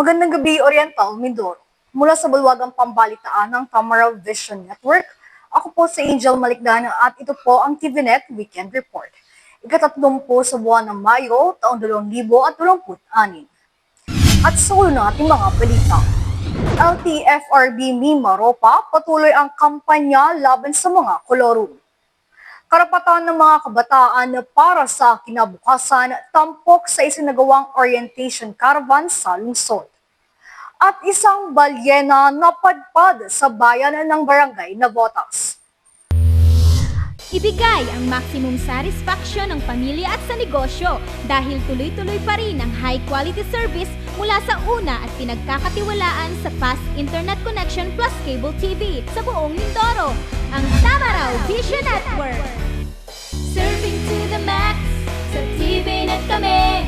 Magandang gabi, Oriental Mindoro. Mula sa bulwagang pambalitaan ng Tamaraw Vision Network, ako po si Angel Malikdana at ito po ang TVNet Weekend Report. Ikatatlong po sa buwan ng Mayo, taong 2026. At sa ulo ng ating mga balita. LTFRB Mimaropa patuloy ang kampanya laban sa mga kolorong. Karapatan ng mga kabataan para sa kinabukasan tampok sa isinagawang orientation caravan sa lungsod. At isang balyena napadpad sa bayan ng barangay Navotas. Ibigay ang maximum satisfaction ng pamilya at sa negosyo dahil tuloy-tuloy pa rin ang high-quality service mula sa una at pinagkakatiwalaan sa fast internet connection plus cable TV sa buong Mindoro, ang Tamaraw Vision Network. Serving to the max, sa TVNet kami.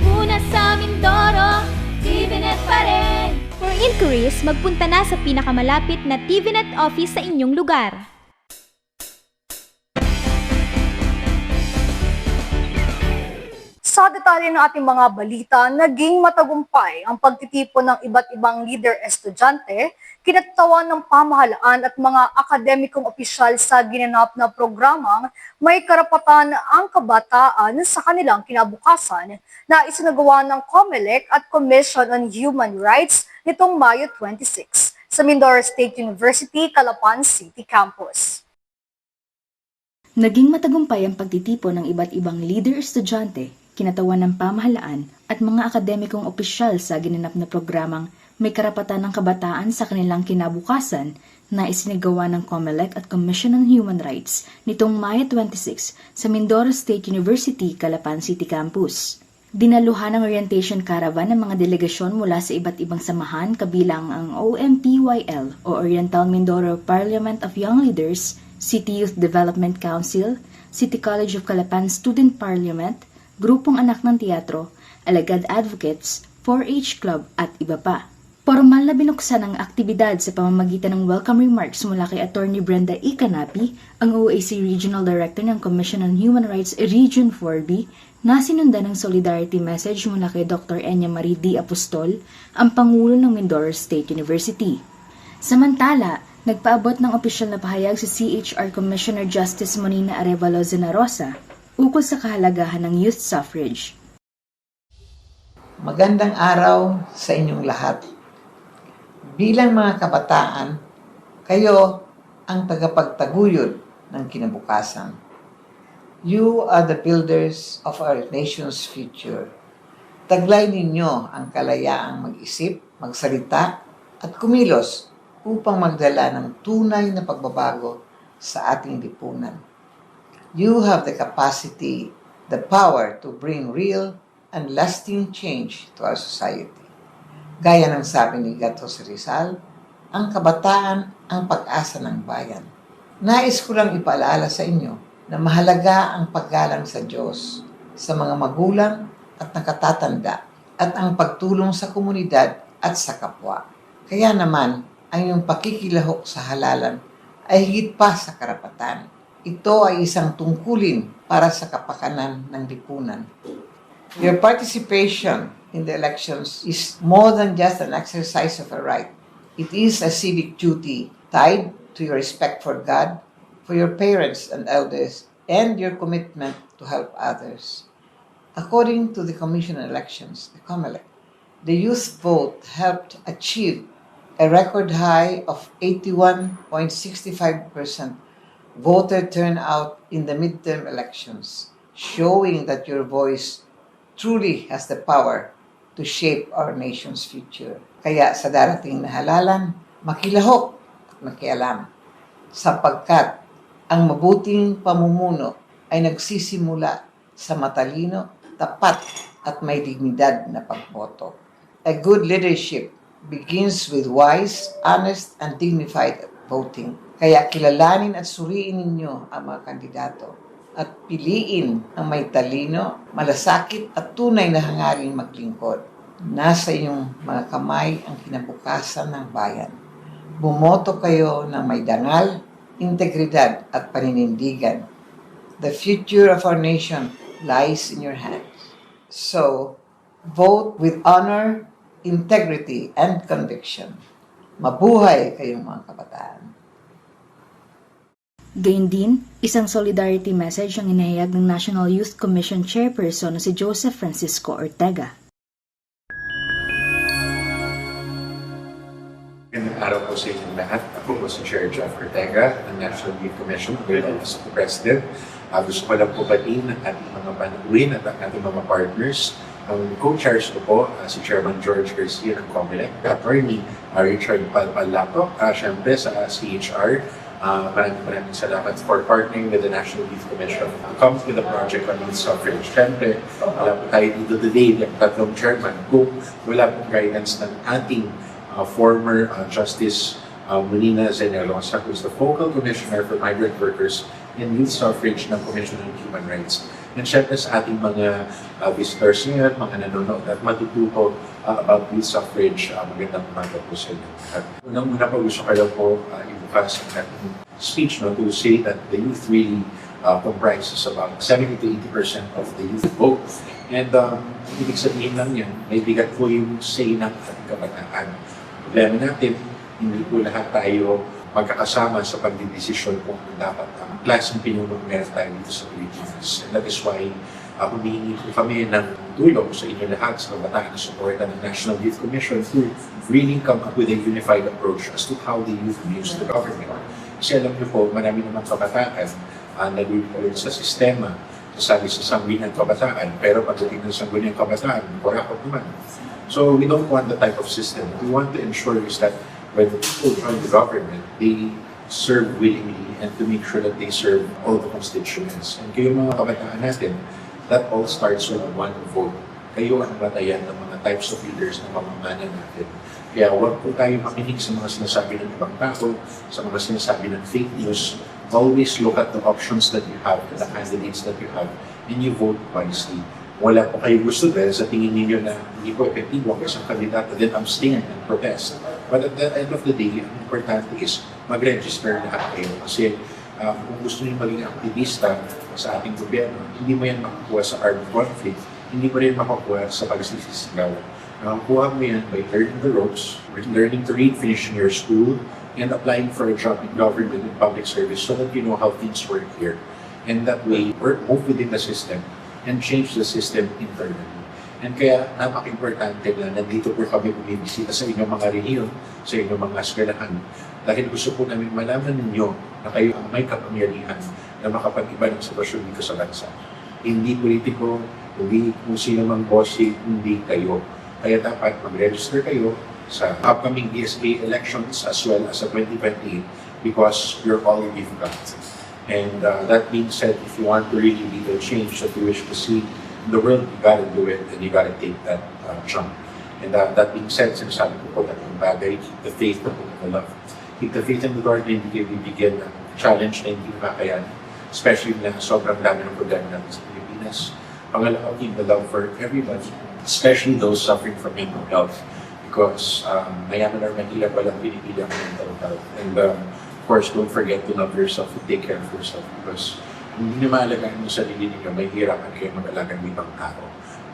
Una sa Mindoro, TVNet pa rin. For inquiries, magpunta na sa pinakamalapit na TVNet office sa inyong lugar. Sa detalye ng ating mga balita, naging matagumpay ang pagtitipon ng iba't ibang leader estudyante, kinatawan ng pamahalaan at mga akademikong opisyal sa ginanap na programang may karapatan ang kabataan sa kanilang kinabukasan na isinagawa ng COMELEC at Commission on Human Rights nitong Mayo 26 sa Mindoro State University, Calapan City Campus. Naging matagumpay ang pagtitipon ng iba't ibang leader estudyante, kinatawan ng pamahalaan at mga akademikong opisyal sa ginanap na programang may karapatan ng kabataan sa kanilang kinabukasan na isinagawa ng COMELEC at Commission on Human Rights nitong Mayo 26 sa Mindoro State University, Calapan City Campus. Dinaluhan ng orientation caravan ng mga delegasyon mula sa iba't ibang samahan kabilang ang OMPYL o Oriental Mindoro Parliament of Young Leaders, City Youth Development Council, City College of Calapan Student Parliament, Grupong Anak ng Teatro, Alagad Advocates, 4-H Club at iba pa. Formal na binuksan ang aktibidad sa pamamagitan ng welcome remarks mula kay Attorney Brenda E. Canapi, ang OAC Regional Director ng Commission on Human Rights Region 4B, na sinundan ng solidarity message mula kay Dr. Enya Marie D. Apostol, ang Pangulo ng Mindoro State University. Samantala, nagpaabot ng opisyal na pahayag si CHR Commissioner Justice Monina Arevalo Zenarosa ukol sa kahalagahan ng youth suffrage. Magandang araw sa inyong lahat. Bilang mga kabataan, kayo ang tagapagtaguyod ng kinabukasan. You are the builders of our nation's future. Taglay ninyo ang kalayaang mag-isip, magsalita, at kumilos upang magdala ng tunay na pagbabago sa ating lipunan. You have the capacity, the power to bring real and lasting change to our society. Gaya ng sabi ni Gato Rizal, ang kabataan ang pag-asa ng bayan. Nais ko lang ipaalala sa inyo na mahalaga ang paggalang sa Diyos, sa mga magulang at nakatatanda, at ang pagtulong sa komunidad at sa kapwa. Kaya naman, ang iyong pakikilahok sa halalan ay higit pa sa karapatan. Ito ay isang tungkulin para sa kapakanan ng lipunan. Your participation in the elections is more than just an exercise of a right. It is a civic duty tied to your respect for God, for your parents and elders, and your commitment to help others. According to the Commission on Elections, the COMELEC, the youth vote helped achieve a record high of 81.65% voter turnout in the midterm elections, showing that your voice truly has the power to shape our nation's future. Kaya sa darating na halalan, makilahok at makialam, sapagkat ang mabuting pamumuno ay nagsisimula sa matalino, tapat at may dignidad na pagboto. A good leadership begins with wise, honest, and dignified voting. Kaya kilalanin at suriin ninyo ang mga kandidato at piliin ang may talino, malasakit at tunay na hangaring maglingkod. Nasa inyong mga kamay ang kinabukasan ng bayan. Bumoto kayo ng may dangal, integridad at paninindigan. The future of our nation lies in your hands. So, vote with honor, integrity, and conviction. Mabuhay kayong mga kabataan. Gayun din, isang solidarity message ang inihayag ng National Youth Commission Chairperson na si Joseph Francisco Ortega. Magandang araw po sa inyong lahat. Ako po si Chair Jeff Ortega ng National Youth Commission with the Office of the President. Gusto ko lang po batiin ang ating mga panuwin at ang ating mga partners. Ang co-chairs ko po, si Chairman George Garcia ng COMELEC, Attorney Richard Palpalato, siyempre sa CHR. Maraming salamat for partnering with the National Youth Commission to come with the project on youth suffrage. Siyempre, wala po tayo dito today, yung tatlong chairman, kung wala pong guidance ng ating former Justice Molina Zenelosa, who is the Focal Commissioner for Migrant Workers and Youth Suffrage ng Commission on Human Rights. And syempre sa ating mga visitors ngayon, mga nanonood at matututo about youth suffrage, magandang umaga po sa inyo. At unang-una po gusto ko lang po ibukas ang ating speech to say that the youth really comprises about 70 to 80% of the youth vote. And ibig sabihin lang yan, may bigat po yung say ng ating kabataan. Problema natin, hindi po lahat tayo magkakasama sa pagdidesisyon kung dapat ang klaseng pinulong meron tayo dito sa Pilipinas. And that is why humihingi po kami ng tulong sa inyo lahat sa kabataan na suporta ng National Youth Commission to really come up with a unified approach as to how the youth views the government. Kasi alam niyo po, marami naman kabataan nag-report sa sistema, sasabi sa sangguniang kabataan, pero pagdating ng sangguniang kabataan, kurakot naman. So we don't want the type of system. What we want to ensure is that when people join the government, they serve willingly and to make sure that they serve all the constituents. And kayo mga kabataan natin, that all starts with one vote. Kayo ang batayan ng mga types of leaders na mamamana natin. Kaya huwag po tayo makinig sa mga sinasabi ng ibang tao, sa mga sinasabi ng fake news. Always look at the options that you have, the candidates that you have, and you vote wisely. Wala po kayo gusto dahil sa tingin ninyo na hindi po epektibo ang isang kandidato, then abstain and protest. But at the end of the day, ang importante is mag-register lahat kayo. Kasi kung gusto niyo maging aktivista sa ating gobyerno, hindi mo yan makakuha sa armed conflict, hindi mo rin makakuha sa pagsisisigaw. Kuha mo yan by learning the ropes, learning to read, finishing your school, and applying for a job in government and public service so that you know how things work here. And that way, move within the system and change the system internally. And kaya napaka-importante na nandito po kami bumibisita sa inyong mga rehiyon, sa inyong mga eskwelahan, dahil gusto po namin malaman ninyo na kayo ang may kapangyarihan na makapag-iba ng sitwasyon dito sa bansa. Hindi politiko, hindi kung sino mang bossy, hindi kayo. Kaya dapat mag-register kayo sa upcoming DSA elections as well as sa 2028 because you're all we've got. And that being said, if you want to really be the change that you wish to see in the world, you gotta do it and you gotta take that jump. And that being said, sinasabi ko po na yung bagay, keep the faith and the love. Keep the faith in the Lord na hindi kayo bibigyan ng challenge na hindi makakayan, especially na sobrang dami ng problema natin sa Pilipinas. Pangalawa, keep the love for everybody, especially those suffering from mental health. Because mayaman or mahirap, walang pinipili ang mental health. And of course, don't forget to love yourself and take care of yourself because hindi na maalagaan mo sa sarili ninyo, may hirapan kayo mag-alagaan ng ibang tao.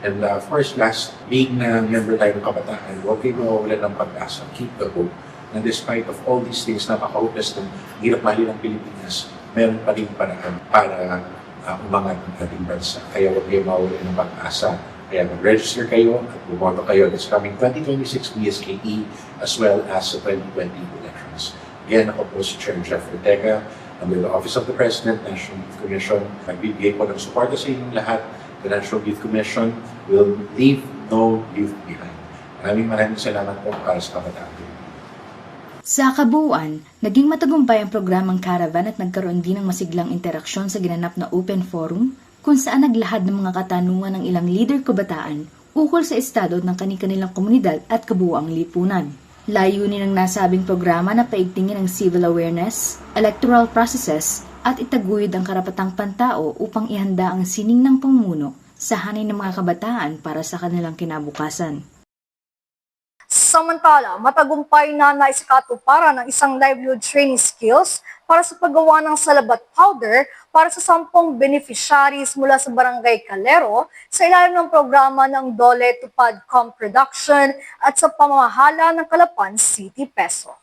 And of course, last, being na member tayo ng kabataan, huwag kayo mawawalan ng pag-asa. Keep the hope. And despite of all these things, napaka-hopeless ng hirap mahal ng Pilipinas, meron pa rin paraan para umangat ng ating bansa. Kaya huwag kayo mawawalan ng pag-asa. Kaya mag-register kayo at bumoto kayo this coming 2026 BSKE as well as sa 2020 elections. Again, ako po si Chair Jeff Ortega, under the Office of the President, National Youth Commission. Nagbibigay po ng suporta sa inyong lahat. The National Youth Commission will leave no youth behind. Maraming salamat po para sa kabataan. Sa kabuuan, naging matagumpay ang programang Caravan at nagkaroon din ng masiglang interaksyon sa ginanap na Open Forum kung saan naglahad ng mga katanungan ng ilang leader kabataan ukol sa estado ng kani-kanilang komunidad at kabuuang lipunan. Layunin ng nasabing programa na paigtingin ang civil awareness, electoral processes at itaguyod ang karapatang pantao upang ihanda ang sining ng pamumuno sa hanay ng mga kabataan para sa kanilang kinabukasan. Sa Samantala, matagumpay na naisakatuparan ng isang livelihood training skills para sa paggawa ng salabat powder para sa 10 beneficiaries mula sa Barangay Calero sa ilalim ng programa ng Dole Tupad Com Production at sa pamamahala ng Calapan City Peso.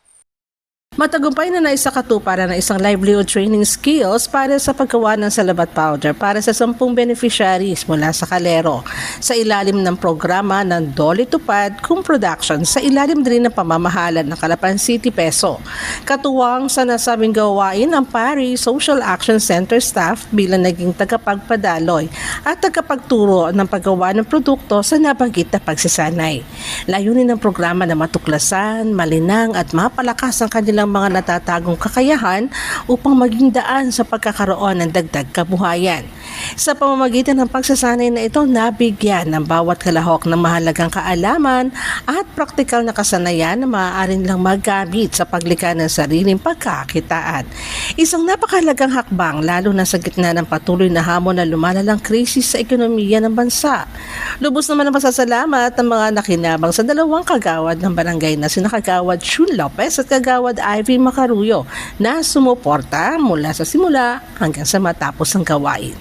Matagumpay na naisakatuparan ng isang livelihood training skills para sa paggawa ng salabat powder para sa 10 beneficiaries mula sa Calero sa ilalim ng programa ng Dole Tupad Com Production sa ilalim din ng pamamahala ng Calapan City Peso. Katuwang sa nasabing gawain ang PARI Social Action Center staff bilang naging tagapagpadaloy at tagapagturo ng paggawa ng produkto sa nabanggit na pagsasanay. Layunin ng programa na matuklasan, malinang at mapalakas ang kanilang mga natatagong kakayahan upang maging daan sa pagkakaroon ng dagdag kabuhayan. Sa pamamagitan ng pagsasanay na ito, nabigyan ng bawat kalahok ng mahalagang kaalaman at praktikal na kasanayan na maaari nilang magamit sa paglikha ng sariling pagkakitaan. Isang napakahalagang hakbang lalo na sa gitna ng patuloy na hamon na lumalalang krisis sa ekonomiya ng bansa. Lubos naman ang pasasalamat ng mga nakinabang sa dalawang kagawad ng barangay na sina Kagawad Shun Lopez at Kagawad Ivy Macaruyo na sumuporta mula sa simula hanggang sa matapos ang gawain.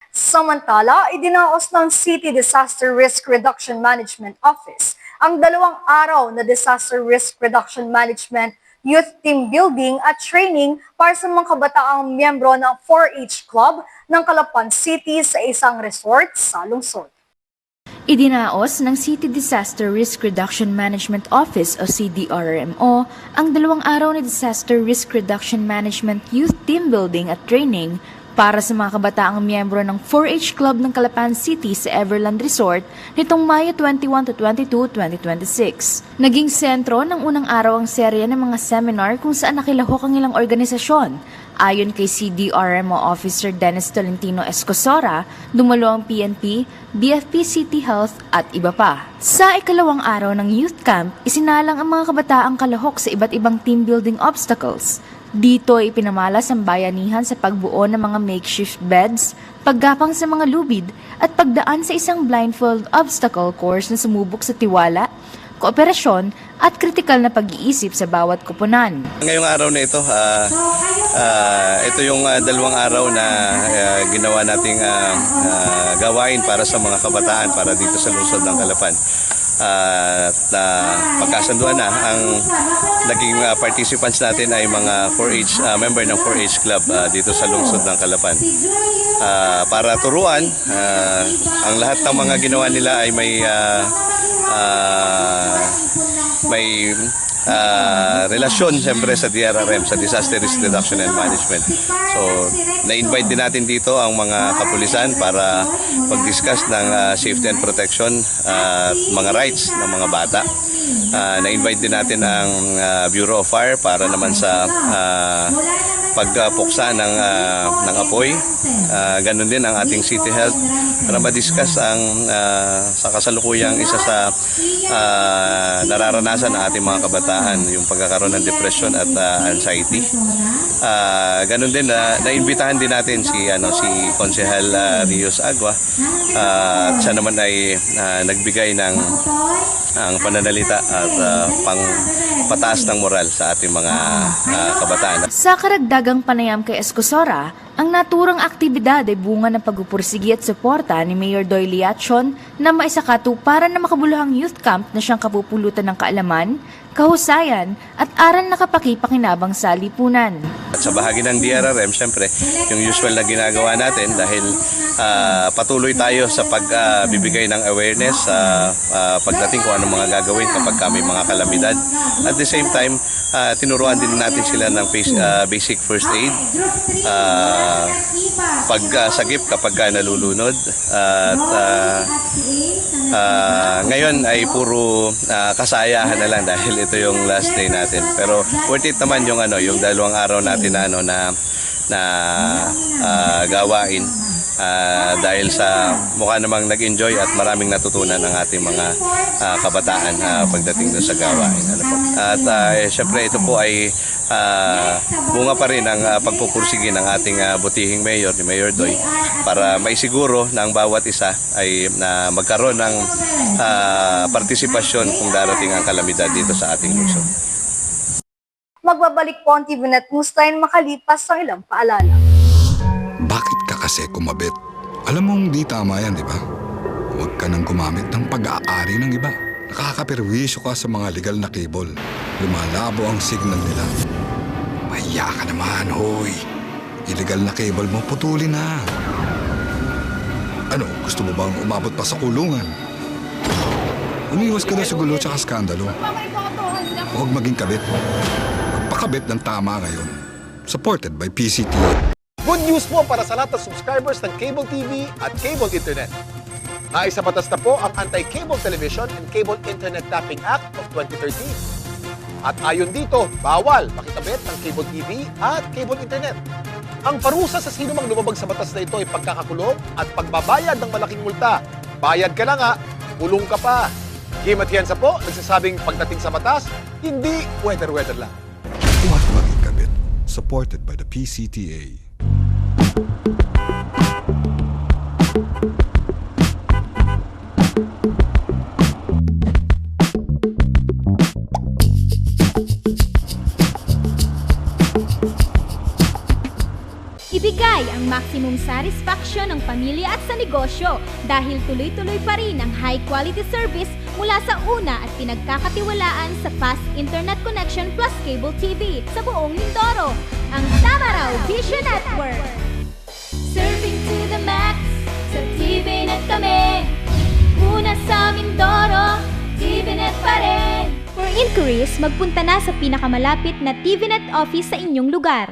Samantala, idinaos ng City Disaster Risk Reduction Management Office ang 2 araw na Disaster Risk Reduction Management Youth Team Building at Training para sa mga kabataang miyembro ng 4-H Club ng Calapan City sa isang resort sa lungsod. Idinaos ng City Disaster Risk Reduction Management Office o CDRMO ang 2 araw na Disaster Risk Reduction Management Youth Team Building at Training para sa mga kabataang miyembro ng 4-H Club ng Calapan City sa Everland Resort nitong Mayo 21 to 22, 2026. Naging sentro ng unang araw ang serye ng mga seminar kung saan nakilahok ang ilang organisasyon. Ayon kay CDRMO Officer Dennis Tolentino Escosora, dumalo ang PNP, BFP City Health at iba pa. Sa ikalawang araw ng youth camp, isinalang ang mga kabataang kalahok sa iba't ibang team building obstacles. Dito ay pinamalas ang bayanihan sa pagbuo ng mga makeshift beds, paggapang sa mga lubid, at pagdaan sa isang blindfold obstacle course na sumubok sa tiwala, kooperasyon, at kritikal na pag-iisip sa bawat koponan. Ngayong araw na ito, ito yung 2 araw na ginawa nating gawain para sa mga kabataan para dito sa lungsod ng Calapan. Pagkasunduan na, ang naging participants natin ay mga 4-H, member ng 4-H Club dito sa lungsod ng Calapan. Para turuan, ang lahat ng mga ginawa nila ay may relasyon siyempre sa DRRM, sa Disaster Risk Reduction and Management. So, na-invite din natin dito ang mga kapulisan para pag-discuss ng safety and protection at mga rights ng mga bata. Na-invite din natin ang Bureau of Fire para naman sa pagpuksa ng apoy. Ganun din ang ating City Health para ma-discuss ang sa kasalukuyang isa sa nararanasan ng ating mga kabataan, yung pagkakaroon ng depression at anxiety. Ganun din, naimbitahan din natin si Konsehal Rios Agua at siya naman ay nagbigay ng ang pananalita at pangpataas ng moral sa ating mga kabataan. Sa karagdagang panayam kay Escosora, ang naturang aktibidad ay bunga ng pagpupursigi at suporta ni Mayor Doy Liachon na maisakatuparan na makabuluhang youth camp na siyang kapupulutan ng kaalaman, kahusayan at aral na kapakipakinabang sa lipunan. At sa bahagi ng DRRM, siyempre, yung usual na ginagawa natin dahil patuloy tayo sa pagbibigay ng awareness pagdating kung anong mga gagawin kapag may mga kalamidad. At the same time, tinuruan din natin sila ng basic first aid, pagsagip kapag nalulunod. Ngayon ay puro kasayahan na lang dahil ito yung last day natin. Pero worth it naman yung 2 araw natin na gawain dahil sa mukha namang nag-enjoy at maraming natutunan ng ating mga kabataan pagdating doon sa gawain. Ano po. At syempre ito po ay bunga pa rin ang pagpupursige ng ating butihing mayor, ni Mayor Doy, para maisiguro na ang bawat isa ay magkaroon ng partisipasyon kung darating ang kalamidad dito sa ating lungsod. Magbabalik po ang TVNet Newsline makalipas ng ilang paalala. Bakit ka kasi kumabit? Alam mong di tama yan, di ba? Huwag ka nang gumamit ng pag-aari ng iba. Nakakaperwisyo ka sa mga legal na cable. Lumalabo ang signal nila. Mahiya ka naman, hoy. Illegal na cable mo, putulin na. Ano, gusto mo bang umabot pa sa kulungan? Umiwas ka na sa gulo tsaka skandalo. Huwag maging kabit. Magpakabit ng tama ngayon. Supported by PCTO. Good news po para sa lahat ng subscribers ng Cable TV at Cable Internet. Naisabatas na po ang Anti-Cable Television and Cable Internet Tapping Act of 2013. At ayon dito, bawal makitabit ng Cable TV at Cable Internet. Ang parusa sa sino mang lumabag sa batas na ito ay pagkakakulong at pagbabayad ng malaking multa. Bayad ka na nga, kulong ka pa. Kim Atienza po, nagsasabing pagdating sa batas, hindi weather-weather lang. Huwag maging kabit. Supported by the PCTA. Ibigay ang maximum satisfaction ng pamilya at sa negosyo dahil tuloy-tuloy pa rin ang high-quality service mula sa una at pinagkakatiwalaan sa fast internet connection plus cable TV sa buong Mindoro, ang Tamaraw Vision Network. Serving to the max, sa TVNet kami. Una sa Mindoro, TVNet pa rin. For inquiries, magpunta na sa pinakamalapit na TVNet office sa inyong lugar.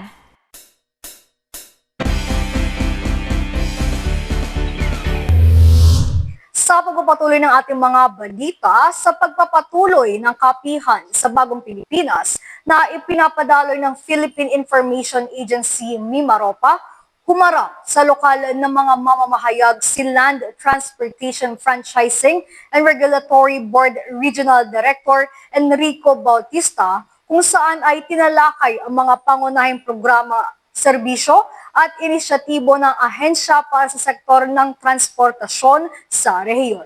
Sa pagpapatuloy ng ating mga balita, sa pagpapatuloy ng kapihan sa Bagong Pilipinas na ipinapadaloy ng Philippine Information Agency Mimaropa, humarap sa lokal ng mga mamamahayag si Land Transportation Franchising and Regulatory Board Regional Director Enrico Bautista, kung saan ay tinalakay ang mga pangunahing programa, serbisyo at inisyatibo ng ahensya para sa sektor ng transportasyon sa rehiyon.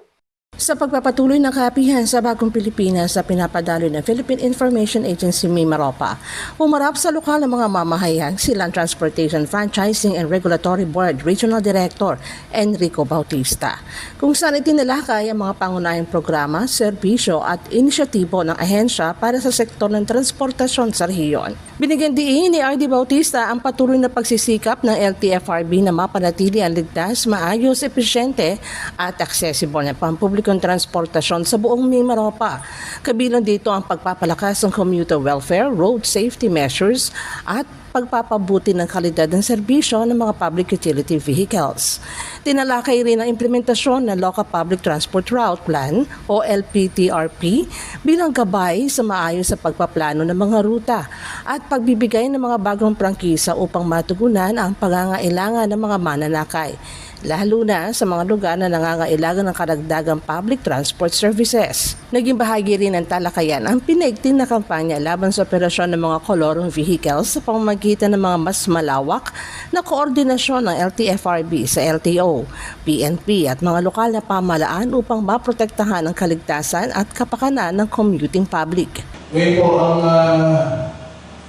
Sa pagpapatuloy ng kapihan sa Bagong Pilipinas sa pinapadaloy ng Philippine Information Agency Mimaropa, umarap sa lokal ng mga mamahayag si Land Transportation Franchising and Regulatory Board Regional Director Enrico Bautista, kung saan itinalakay ang mga pangunahing programa, serbisyo at inisyatibo ng ahensya para sa sektor ng transportasyon sa rehiyon. Binigyan diin ni RD Bautista ang patuloy na pagsisikap ng LTFRB na mapanatili ang ligtas, maayos, epesyente at accessible na pampublikong transportasyon sa buong Mimaropa. Kabilang dito ang pagpapalakas ng commuter welfare, road safety measures at pagpapabuti ng kalidad ng serbisyo ng mga public utility vehicles. Tinalakay rin ang implementasyon ng Local Public Transport Route Plan o LPTRP bilang gabay sa maayos sa pagpaplano ng mga ruta at pagbibigay ng mga bagong prangkisa upang matugunan ang pangangailangan ng mga mananakay, lalo na sa mga lugar na nangangailangan ng karagdagang public transport services. Naging bahagi rin ng talakayan ang pinaigting na kampanya laban sa operasyon ng mga kolorong vehicles sa pamamagitan ng mga mas malawak na koordinasyon ng LTFRB sa LTO, PNP at mga lokal na pamahalaan upang maprotektahan ang kaligtasan at kapakanan ng commuting public. Ngayon po, ang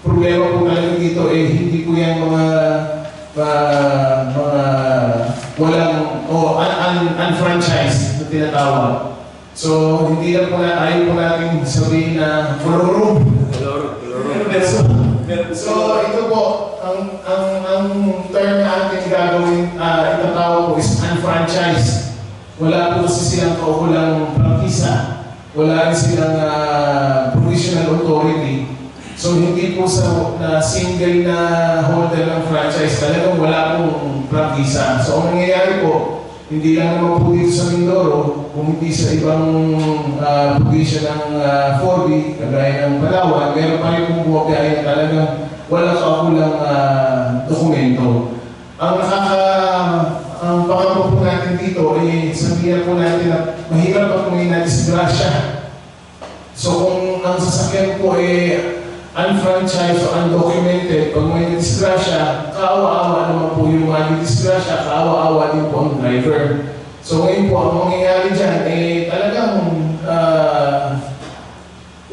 problema po talaga dito hindi po yan mga walang unfranchised na tinatawag. So, hindi lang po ayaw po natin sabihin na koloro. So, ito po, ang term na ating gagawin, itatawag po is unfranchised. Wala po silang kaukulang prangkisa. Wala rin silang provisional authority. So, hindi po sa single na holder ng franchise, talagang wala pong prangkisa. So, ang nangyayari po, hindi lang naman po dito sa Mindoro, kung hindi sa ibang provision ng 4B, kagaya ng Palawan, meron pa rin pong buwagay na talagang walang kaukulang dokumento. Ang natin dito, sabihin po natin na mahirap pag may nadisgrasya. So kung ang sasakyan po unfranchised o undocumented, pag may nadisgrasya, kaawa-awa naman po yung nadisgrasya, kaawa-awa din po ang driver. So ngayon po, ang mangyayari dyan, talagang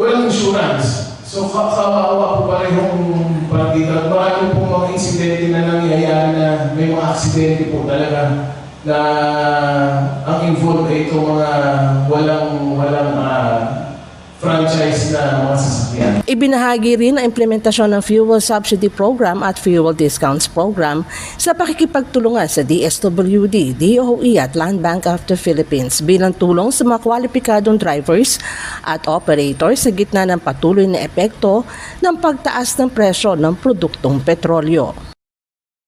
walang insurance. So kawawa po parehong partida. Marami po mga insidente na nangyayari na may mga aksidente po talaga na ang involved ay itong mga walang franchise na mga sasakyan. Ibinahagi rin ang implementasyon ng Fuel Subsidy Program at Fuel Discounts Program sa pakikipagtulungan sa DSWD, DOE at Land Bank of the Philippines bilang tulong sa mga kwalipikadong drivers at operators sa gitna ng patuloy na epekto ng pagtaas ng presyo ng produktong petrolyo.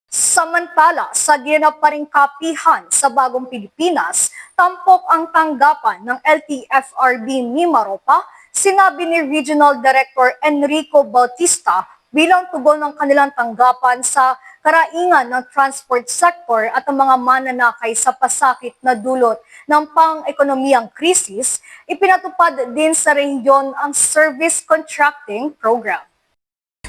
Samantala, sa ginanap pa ring kapihan sa Bagong Pilipinas, tampok ang tanggapan ng LTFRB Mimaropa, sinabi ni Regional Director Enrico Bautista bilang tugon ng kanilang tanggapan sa karaingan ng transport sector at ang mga mananakay sa pasakit na dulot ng pang-ekonomiyang krisis. Ipinatupad din sa rehiyon ang Service Contracting Program.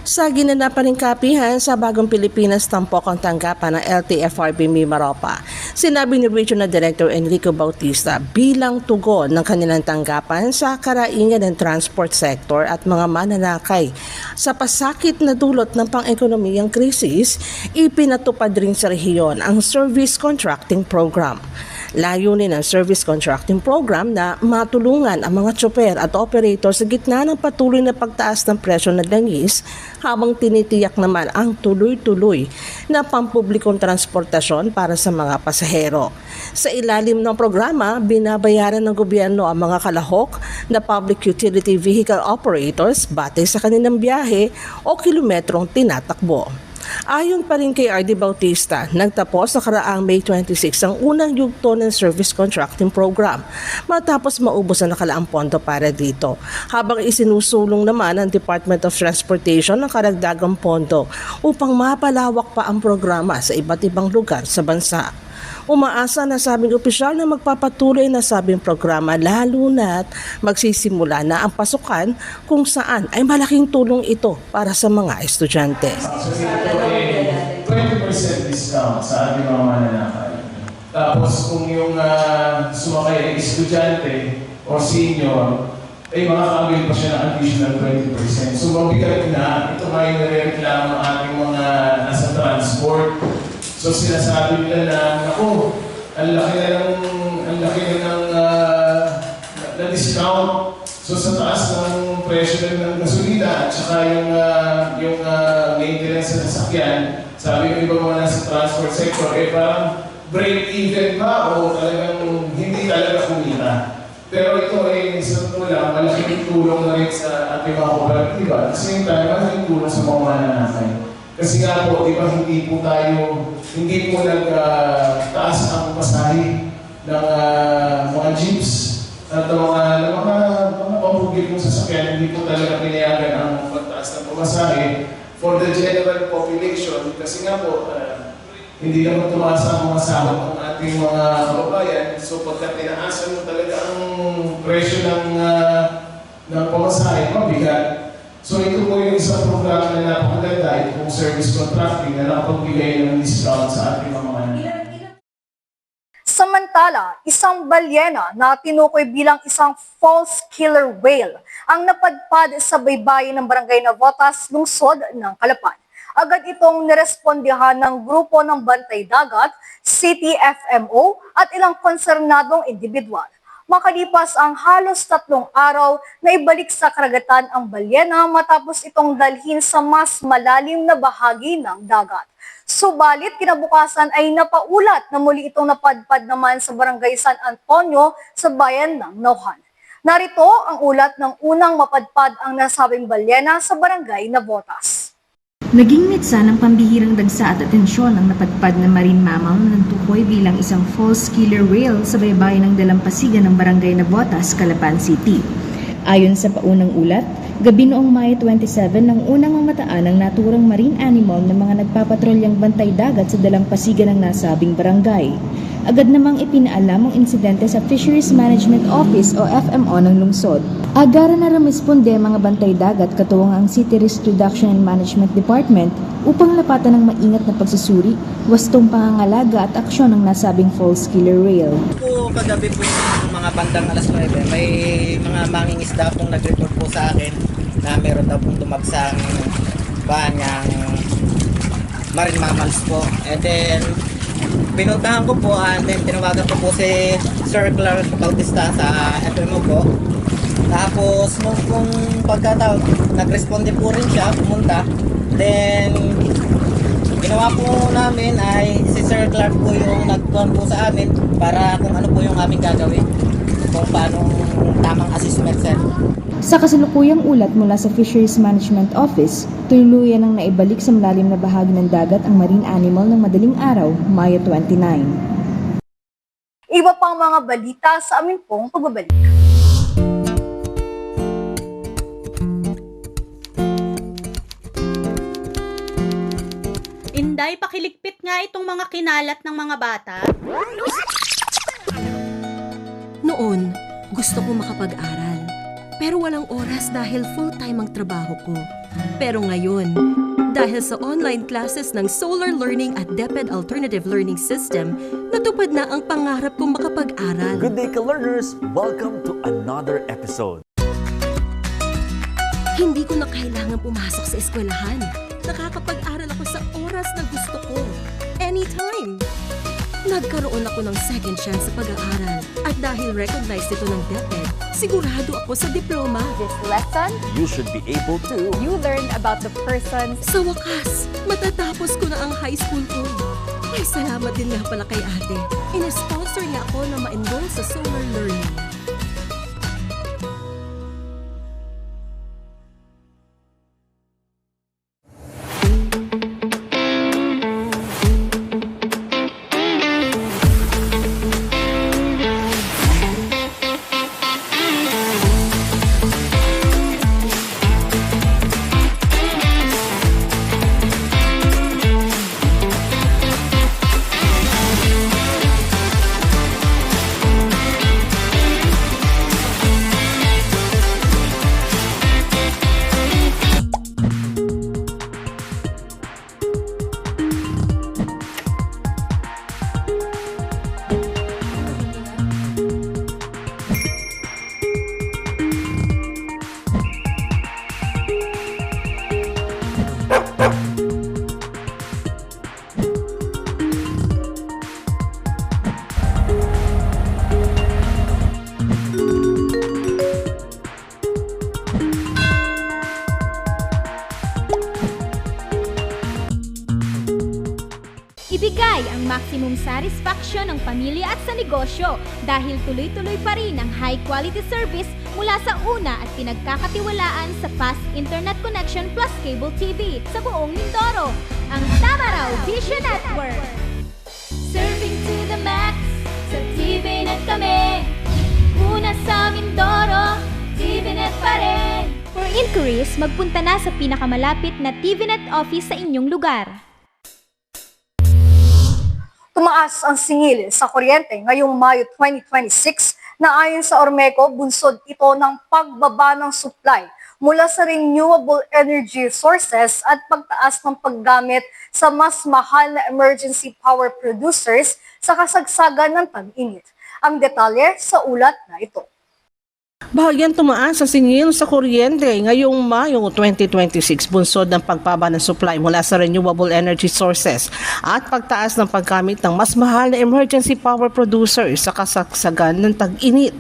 Sa ginanapan ng kapihan sa Bagong Pilipinas, tampok ang tanggapan ng LTFRB Mimaropa. Sinabi ni Regional Director Enrico Bautista bilang tugon ng kanilang tanggapan sa karaingan ng transport sector at mga mananakay sa pasakit na dulot ng pang-ekonomiyang krisis, ipinatupad rin sa rehiyon ang Service Contracting Program. Layunin ng Service Contracting Program na matulungan ang mga tsoper at operator sa gitna ng patuloy na pagtaas ng presyo ng langis habang tinitiyak naman ang tuloy-tuloy na pampublikong transportasyon para sa mga pasahero. Sa ilalim ng programa, binabayaran ng gobyerno ang mga kalahok na public utility vehicle operators batay sa kanilang biyahe o kilometrong tinatakbo. Ayon pa rin kay RD Bautista, nagtapos sa karaang May 26 ang unang yugto ng Service Contracting Program matapos maubos ang nakalaang pondo para dito. Habang isinusulong naman ng Department of Transportation ng karagdagang pondo upang mapalawak pa ang programa sa iba't ibang lugar sa bansa. Umaasa na sabing opisyal na magpapatuloy na sabing programa lalo na't magsisimula na ang pasukan kung saan ay malaking tulong ito para sa mga estudyante. Actually, ito 20% discount sa ating mga mananakay. Tapos kung yung sumakay ay estudyante o senior, ay makakawin pa siya ng additional 20%. So mabigat na, ito nga yung nare-reklamo ng ating mga nasa transport. So sinasabi nila na, naku, ang laki na ng discount. So sa taas ng presyo ng gasolina at saka yung maintenance sa sasakyan, sabi ng iba mga nasa transport sector, parang break-even ba o talagang hindi talaga kumita. Pero ito sa totoo lang, malaking tulong na rin sa ating mga kooperatiba. At the same time, malaking tulong sa mga mananakay. Kasi nga po, di ba, hindi po nagtaas ang pasahe ng mga jeeps at mga pampublikong sasakyan, hindi po talaga pinayagan ang pagtaas ng pamasahe for the general population. Kasi nga po, hindi naman tumasa ang mga sahod ng ating mga kababayan. So pagka tinaasan mo talaga ang presyo ng pamasahe, mabigat. So ito po yung isang programa na napakaganda, ito pong service contracting na nakapagbigay ng discount sa ating mga mananakay. Samantala, isang balyena na tinukoy bilang isang false killer whale ang napadpad sa baybayin ng Barangay Navotas, lungsod ng Calapan. Agad itong nirespondihan ng grupo ng Bantay Dagat, City FMO at ilang konsernadong individual. Makalipas ang halos 3 araw na ibalik sa karagatan ang balyena matapos itong dalhin sa mas malalim na bahagi ng dagat. Subalit kinabukasan ay napaulat na muli itong napadpad naman sa Barangay San Antonio sa bayan ng Nauhan. Narito ang ulat ng unang mapadpad ang nasabing balyena sa Barangay Navotas. Naging mitsa ng pambihirang dagsa at atensyon ang napadpad na marine mammal na tukoy bilang isang false killer whale sa baybayin ng dalampasigan ng Barangay Navotas, Calapan City. Ayon sa paunang ulat, gabi noong May 27 nang unang mamataan ang naturang marine animal ng mga nagpapatrolyang bantay dagat sa dalampasigan ng nasabing barangay. agad namang ipinaalam ang insidente sa Fisheries Management Office o FMO ng lungsod. Agara na rumisponde ang mga bantay dagat katuwang ang City Risk Reduction and Management Department upang lapatan ng maingat na pagsusuri, wastong pangangalaga at aksyon ng nasabing false killer whale. Po kagabi po ng mga bandang alas 9, may mga mangingisda pong nag-report po sa akin na meron daw pong tumagsang banyang marine mammals po. And then pinuntahan ko po and then tinawagan ko po si Sir Clark Bautista sa FMO po. Tapos nung pong pagkatawag, nag-responde po rin siya, pumunta. Then ginawa po namin ay si Sir Clark po yung nagtuon po sa amin para kung ano po yung aming gagawin. Kung paano tamang assessment, sir. Sa kasalukuyang ulat mula sa Fisheries Management Office, tuluyan ang naibalik sa malalim na bahagi ng dagat ang marine animal ng madaling araw, Mayo 29. Iba pang mga balita sa amin pong pagbabalik. Inday, pakiligpit nga itong mga kinalat ng mga bata. Noon, gusto ko makapag-aral. Pero walang oras dahil full-time ang trabaho ko. Pero ngayon, dahil sa online classes ng Solar Learning at DepEd Alternative Learning System, natupad na ang pangarap kong makapag-aral. Good day, ka-learners! Welcome to another episode. Hindi ko na kailangan pumasok sa eskwelahan. Nakakapag-aral ako sa oras na gusto ko. Anytime! Nagkaroon ako ng second chance sa pag-aaral. At dahil recognized ito ng DepEd, sigurado ako sa diploma. This lesson, You should be able to. you learn about the persons. Sa wakas, matatapos ko na ang high school ko. Ay, salamat din nga pala kay ate. Ina-sponsor niya ako na ma-enroll sa Solar Learning. Ibigay ang maximum satisfaction ng pamilya at sa negosyo dahil tuloy-tuloy pa rin ang high-quality service mula sa una at pinagkakatiwalaan sa fast internet connection plus cable TV sa buong Mindoro, ang Tamaraw Vision Network. Serving to the max, sa TVNet kami. Una sa Mindoro, TVNet pa rin. For inquiries, magpunta na sa pinakamalapit na TVNet office sa inyong lugar. Tumaas ang singil sa kuryente ngayong Mayo 2026 na ayon sa Ormeco, bunsod ito ng pagbaba ng supply mula sa renewable energy sources at pagtaas ng paggamit sa mas mahal na emergency power producers sa kasagsagan ng tag-init. Ang detalye sa ulat na ito. Bahagyang tumaas sa singil sa kuryente ngayong Mayo 2026 bunsod ng pagbaba ng supply mula sa renewable energy sources at pagtaas ng paggamit ng mas mahal na emergency power producers sa kasagsagan ng tag-init.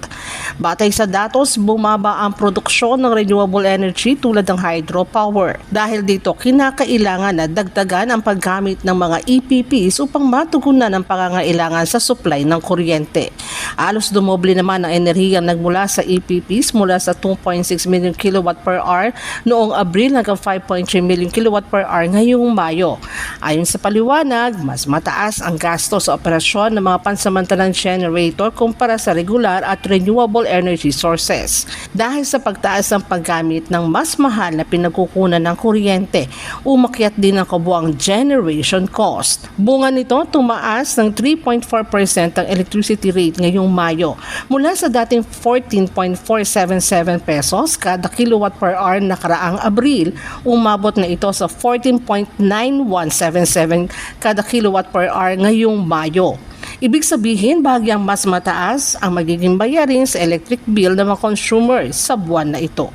Batay sa datos, bumaba ang produksyon ng renewable energy tulad ng hydropower. Dahil dito, kinakailangan na dagdagan ang paggamit ng mga EPPs upang matugunan ang pangangailangan sa supply ng kuryente. Alos dumoble naman ang enerhiyang nagmula sa EPP EPPs mula sa 2.6 million kilowatt per hour noong Abril hanggang 5.3 million kilowatt per hour ngayong Mayo. Ayon sa paliwanag, mas mataas ang gasto sa operasyon ng mga pansamantalang generator kumpara sa regular at renewable energy sources dahil sa pagtaas ng paggamit ng mas mahal na pinagkukunan ng kuryente, umakyat din ang kabuang generation cost. Bunga nito, tumaas ng 3.4% ang electricity rate ngayong Mayo mula sa dating 14.477 pesos kada kilowatt per hour na karaang Abril, umabot na ito sa 14.9177 kada kilowatt per hour ngayong Mayo. Ibig sabihin, bahagyang mas mataas ang magiging bayarin sa electric bill ng mga consumers sa buwan na ito.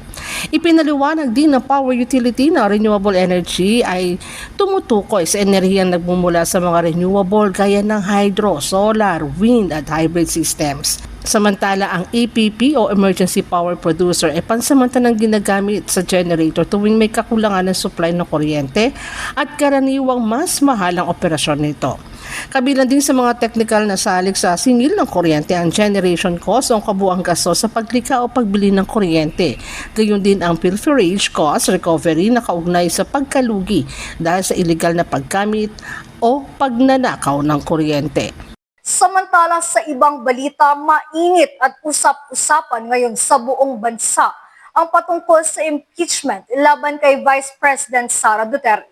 Ipinaliwanag din ng power utility na renewable energy ay tumutukoy sa enerhiyang nagmumula sa mga renewable gaya ng hydro, solar, wind at hybrid systems. Samantala, ang EPP o Emergency Power Producer ay pansamantalang ginagamit sa generator tuwing may kakulangan ng supply ng kuryente at karaniwang mas mahal ang operasyon nito. Kabilang din sa mga technical na salik sa singil ng kuryente ang generation cost o ang kabuang gasto sa paglikha o pagbili ng kuryente. Gayon din ang pilferage cost recovery na kaugnay sa pagkalugi dahil sa illegal na paggamit o pagnanakaw ng kuryente. Samantala sa ibang balita, mainit at usap-usapan ngayon sa buong bansa ang patungkol sa impeachment laban kay Vice President Sara Duterte.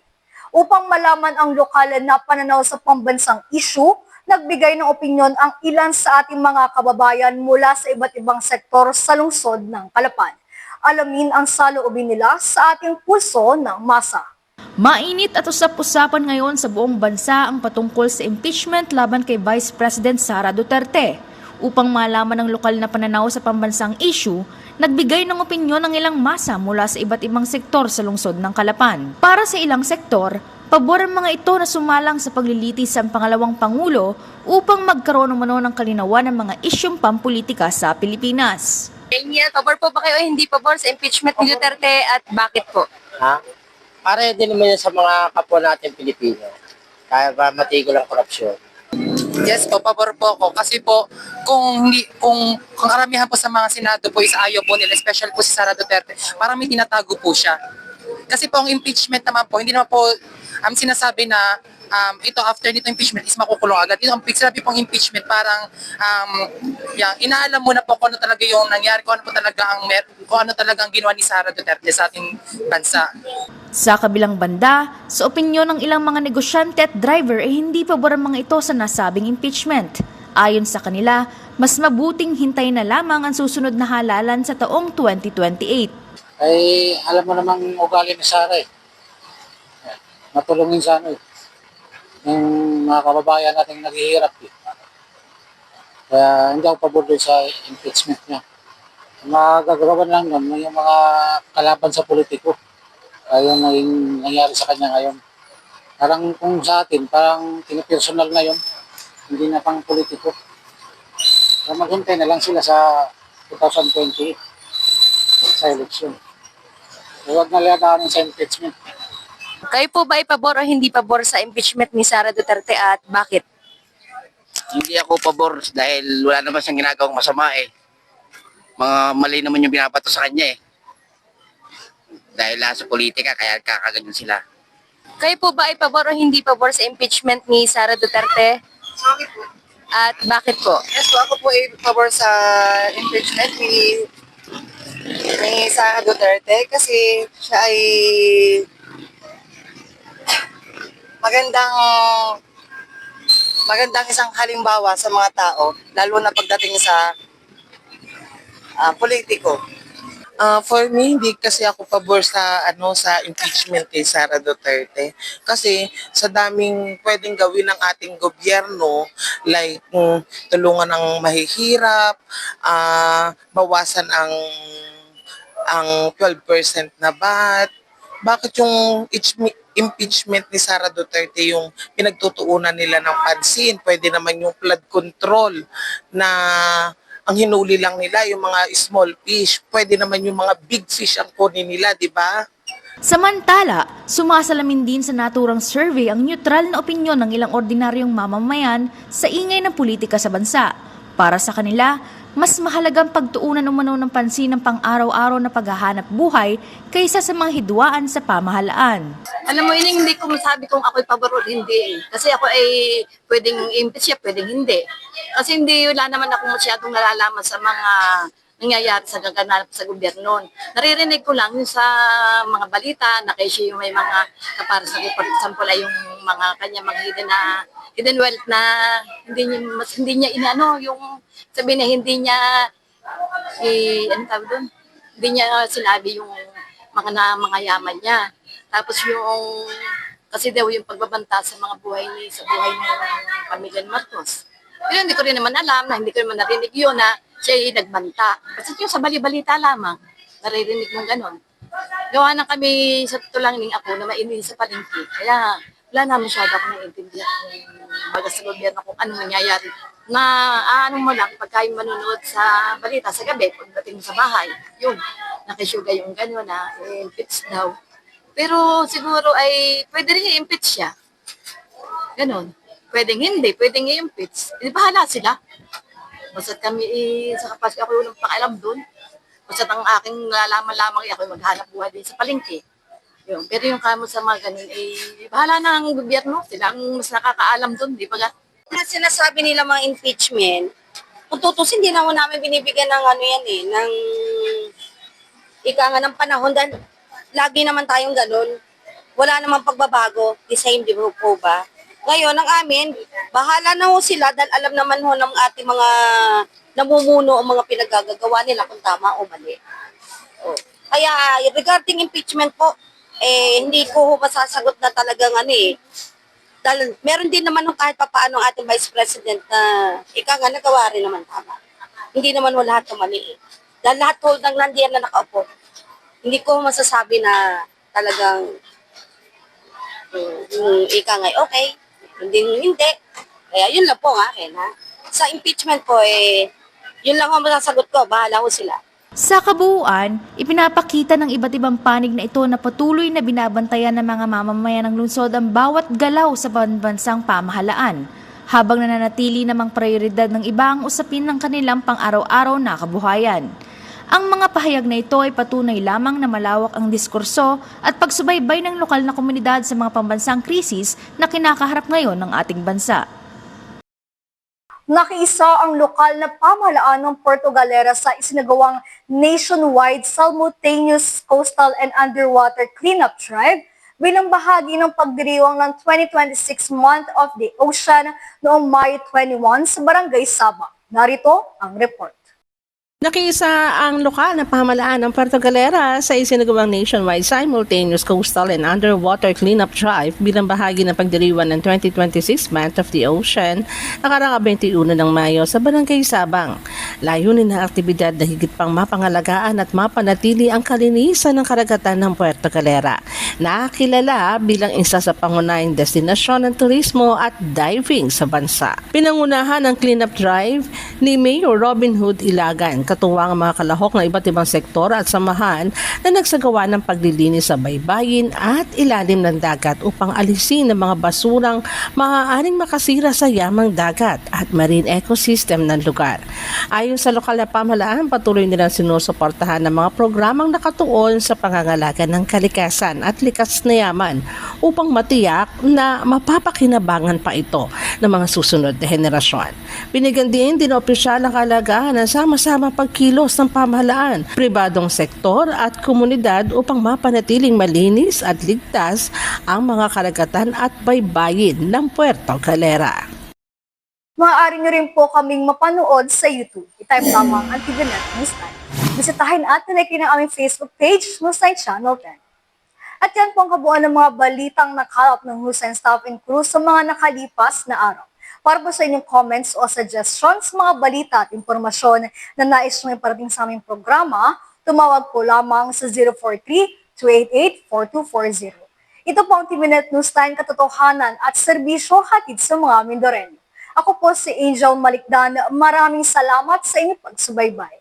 Upang malaman ang lokal na pananaw sa pambansang issue, nagbigay ng opinyon ang ilan sa ating mga kababayan mula sa iba't ibang sektor sa lungsod ng Calapan. Alamin ang saloobin nila sa ating pulso ng masa. Mainit at usap-usapan ngayon sa buong bansa ang patungkol sa impeachment laban kay Vice President Sara Duterte. Upang malaman ang lokal na pananaw sa pambansang issue, nagbigay ng opinyon ng ilang masa mula sa iba't ibang sektor sa lungsod ng Calapan. Para sa ilang sektor, pabor ang mga ito na sumalang sa paglilitis sa pangalawang Pangulo upang magkaroon ng kalinawan ng mga isyong pampolitika sa Pilipinas. Pabor po ba kayo o hindi pabor sa impeachment ni Duterte at bakit po? Pare din naman yan sa mga kapwa natin Pilipino. Kaya ba matigil ang korupsyon? Yes po, pabor po ako. Kasi po, kung karamihan po sa mga Senado po is ayaw po nila, especially po si Sara Duterte, parang may tinatago po siya. Kasi po ang impeachment naman po, hindi naman po sinasabi na ito after nito impeachment is makukulong agad. Ito ang sinabi pong impeachment, parang inaalam mo na po kung ano talaga yung nangyari, kung ano talaga ang ginawa ni Sara Duterte sa ating bansa. Sa kabilang banda, sa opinyon ng ilang mga negosyante at driver ay hindi pabor ang mga ito sa nasabing impeachment. Ayon sa kanila, mas mabuting hintayin na lamang ang susunod na halalan sa taong 2028. Ay, alam mo namang ugali ni Sara eh. Matulungin sana eh. Yung mga kababayan natin naghihirap eh. Kaya hindi ako pabor sa impeachment niya. Magagawan lang nun yung mga kalaban sa politiko. Yung nangyari sa kanya ngayon. Parang kung sa atin, parang tinipersonal na yun. Hindi na pang politiko. Kaya maghintay na lang sila sa 2028 sa election. Huwag na liaganin sa impeachment. Kayo po ba ay pabor o hindi pabor sa impeachment ni Sara Duterte at bakit? Hindi ako pabor dahil wala naman siyang ginagawang masama eh. Mga mali naman yung binabato sa kanya eh. Dahil sa politika, kaya kakaganyan sila. Kayo po ba ay pabor o hindi pabor sa impeachment ni Sara Duterte? At bakit po? Yes po, ako po ay pabor sa impeachment ni Sara Duterte kasi siya ay magandang isang halimbawa sa mga tao, lalo na pagdating sa politiko. For me, hindi kasi ako pabor sa impeachment kay Sara Duterte. Kasi sa daming pwedeng gawin ng ating gobyerno, like tulungan ng mahihirap, bawasan ang 12% na VAT. Bakit yung impeachment ni Sara Duterte yung pinagtutuunan nila ng pansin? Pwede naman yung flood control na ang hinuli lang nila yung mga small fish. Pwede naman yung mga big fish ang kunin nila, di ba? Samantala, sumasalamin din sa naturang survey ang neutral na opinyon ng ilang ordinaryong mamamayan sa ingay ng politika sa bansa. Para sa kanila, mas mahalagang pagtuunan umano ng pansin ng pang-araw-araw na paghahanap buhay kaysa sa mga hidwaan sa pamahalaan. Alam mo, hindi ko masabi kung ako'y pabor o hindi. Kasi ako ay pwedeng impeach siya, pwedeng hindi. Kasi wala naman ako masyadong nalalaman sa mga nangyayari sa gaganap sa gobyerno. Naririnig ko lang sa mga balita na kay siya yung may mga kaparas na, for example, ay yung mga kanya mga hidden wealth na hindi niya inano yung sabihin na hindi niya ano tawag doon? Hindi niya sinabi yung mga yaman niya. Tapos yung kasi daw yung pagbabanta sa mga buhay sa buhay ng pamilya ng Marcos. Pero hindi ko rin naman alam na hindi ko naman narinig yun na siya ay nagbanta. Kasi yung sa bali-balita lamang, naririnig mong ganon. Gawa na kami sa tutulangning ako na mainin sa palengke. Kaya wala na masyado ako naiintindihan baga sa gobyerno kung anong nangyayari. Na ano mo lang, pagka yung manonood sa balita sa gabi, pagdating mo sa bahay, yun, nakisuga yung gano'n na impeach daw. Pero siguro ay pwede rin i-impeach siya. Ganon. Pwedeng hindi, pwedeng i-impeach. Hindi bahala sila. Basta kami sa kapas ako yung pakialam doon. Basta ang aking nalalaman lamang ako maghanap buhay din sa palengke. Yun. Pero yung kamo sa mga ganun, bahala na ang gobyerno. Sila ang mas nakakaalam doon, di ba ga? Mga sinasabi nila mga impeachment, kung tutusin, hindi naman namin binibigyan ng ano yan ng ika nga ng panahon dahil lagi naman tayong ganun. Wala namang pagbabago, the same di po ba? Ngayon, ang amin, bahala na ho sila dahil alam naman ho ng ating mga namumuno o mga pinagagagawa nila kung tama o mali. O. Kaya regarding impeachment po, hindi ko ho masasagot na talagang dahil meron din naman kahit papaano ang ating Vice President na ika nga nagawa rin naman tama. Hindi naman ho lahat mali. Dahil lahat ho ng nandiyan na nakaupo. Hindi ko masasabi na talagang ika nga okay, hindi. Kaya yun lang po ang akin. Ha? Sa impeachment po, yun lang ho masasagot ko. Bahala ho sila. Sa kabuuan, ipinapakita ng iba't ibang panig na ito na patuloy na binabantayan ng mga mamamayan ng lungsod ang bawat galaw sa banbansang pamahalaan, habang nananatili namang prioridad ng iba ang usapin ng kanilang pang-araw-araw na kabuhayan. Ang mga pahayag na ito ay patunay lamang na malawak ang diskurso at pagsubaybay ng lokal na komunidad sa mga pambansang krisis na kinakaharap ngayon ng ating bansa. Nakiisa ang lokal na pamahalaan ng Puerto Galera sa isinagawang nationwide simultaneous coastal and underwater cleanup drive bilang bahagi ng pagdiriwang ng 2026 Month of the Ocean noong May 21 sa Barangay Sabang. Narito ang report. Nakiisa ang lokal na pamahalaan ng Puerto Galera sa isinagawang nationwide simultaneous coastal and underwater cleanup drive bilang bahagi ng pagdiriwang ng 2026 Month of the Ocean nakarang 21 ng Mayo sa Barangay Sabang. Layunin ng aktibidad na higit pang mapangalagaan at mapanatili ang kalinisan ng karagatan ng Puerto Galera, nakilala bilang isa sa pangunahing destinasyon ng turismo at diving sa bansa. Pinangunahan ng cleanup drive ni Mayor Robin Hood Ilagan, katuwang ang mga kalahok ng iba't ibang sektor at samahan na nagsagawa ng paglilinis sa baybayin at ilalim ng dagat upang alisin ang mga basurang maaaring makasira sa yamang dagat at marine ecosystem ng lugar. Ayon sa lokal na pamahalaan, patuloy nilang sinusuportahan ng mga programang nakatuon sa pangangalaga ng kalikasan at likas na yaman upang matiyak na mapapakinabangan pa ito ng mga susunod na henerasyon. Binigyan din opisyal ang kahalagahan ng sama-sama pagkilos ng pamahalaan, pribadong sektor at komunidad upang mapanatiling malinis at ligtas ang mga karagatan at baybayin ng Puerto Galera. Maaari nyo rin po kaming mapanood sa YouTube. I-type lamang ang TVNet Newsline. Bisitahin at nilike ng aming Facebook page, Newsline Channel 10. At yan po ang kabuuan ng mga balitang nakalap ng Newsline staff and crew sa mga nakalipas na araw. Para po sa inyong comments o suggestions, mga balita at impormasyon na nais nyo iparating sa aming programa, tumawag po lamang sa 043-288-4240. Ito po ang TVNet Newsline, katotohanan at serbisyo hatid sa mga Mindoreño. Ako po si Angel Malikdan. Maraming salamat sa inyong pagsubaybay.